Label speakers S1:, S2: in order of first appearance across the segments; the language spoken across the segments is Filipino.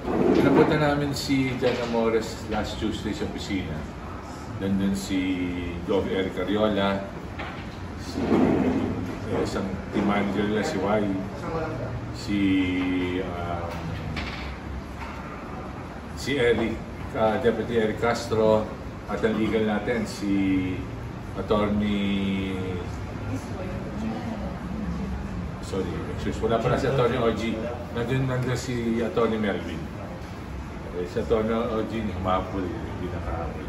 S1: Pinapunta namin si Jan Amores last Tuesday sa opisina. Nandun si Gov. Eric Ariola, si isang team manager nila, si Y, si Eric, Deputy Eric Castro, at ang legal natin, si Attorney... Sorry, excuse. Wala pala si Attorney OG. Nandun si Attorney Melvin. Si Attorney OG, humapol, hindi nakahapol.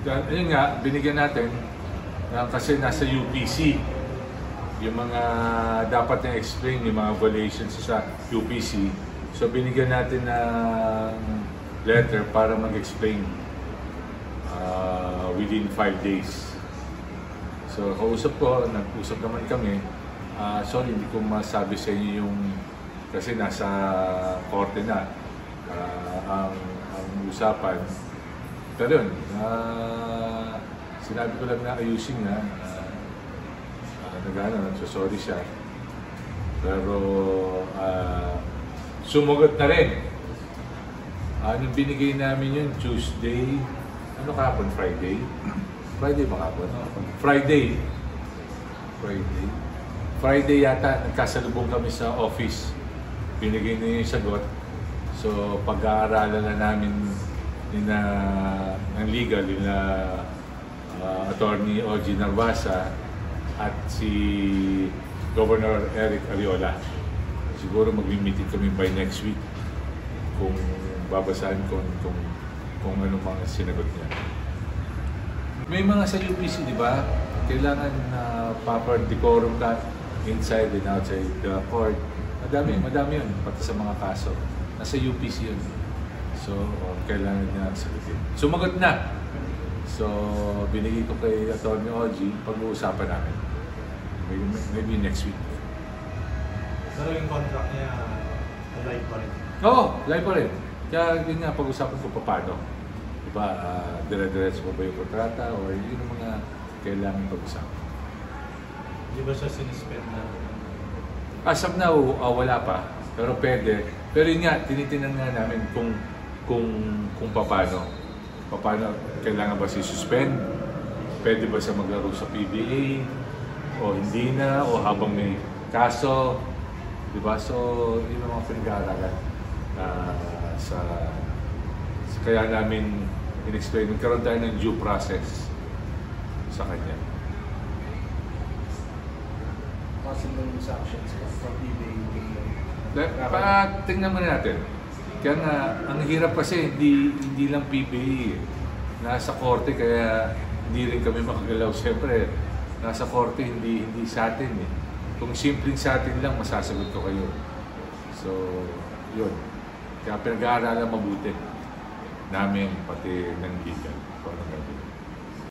S1: Ayun nga, binigyan natin kasi nasa UPC. Yung mga dapat na explain, yung mga violations sa UPC. So binigyan natin ng letter para mag-explain within 5 days. So kausap ko, nag-usap naman kami. Sorry, hindi ko masabi sa inyo yung kasi nasa korte na ang usapan. Pero yun, sinabi ko lang na ayusin na nagsasorry siya. Pero sumagot na rin. Nung binigay namin yun, Tuesday, ano kahapon? Friday? Friday ba kahapon? Friday yata, nagkasalubong kami sa office. Binigay na yung sagot. So, pag-aaralan na namin ng legal, Attorney OG Narvasa at si Governor Eric Ariola. Siguro mag-meeting kami by next week kung babasahin kung ano mga sinagot niya. May mga sa UPC, di ba? Kailangan proper decorum ka inside and outside the court. Madami yun, pati sa mga kaso. Nasa UPC yun. So, kailangan niya sagutin. Sumagot na! So, binigay ko kay Atty. OG, pag-uusapan namin. Maybe next week.
S2: Pero yung contract niya, live pa rin?
S1: Oo, live pa rin. Kaya yun nga, pag-usapan ko paano. Diba, dire-diretso mo ba yung kontrata or yun ang mga kailangan pag-usapan.
S2: Di ba siya sinuspend na?
S1: As of now, wala pa. Pero pwede. Pero yun nga, tinitinan nga namin kung paano. Paano, kailangan ba si-suspend? Pwede ba siya maglaro sa PBA? O hindi na? O habang may kaso? Diba? So, yun ang mga pinag-aaralan. Kaya namin in-explain, nagkaroon tayo ng due process sa kanya.
S3: Possible sanctions from PBA.
S1: Tingnan muna natin. Kaya nga, ang hirap kasi hindi lang PBA. Nasa korte kaya hindi rin kami makagalaw. Siyempre, nasa korte hindi sa atin eh. Kung simpleng sa atin lang, masasagot ko kayo. So, yun. Kaya pinag-aaralan mabuti namin, pati ng legal.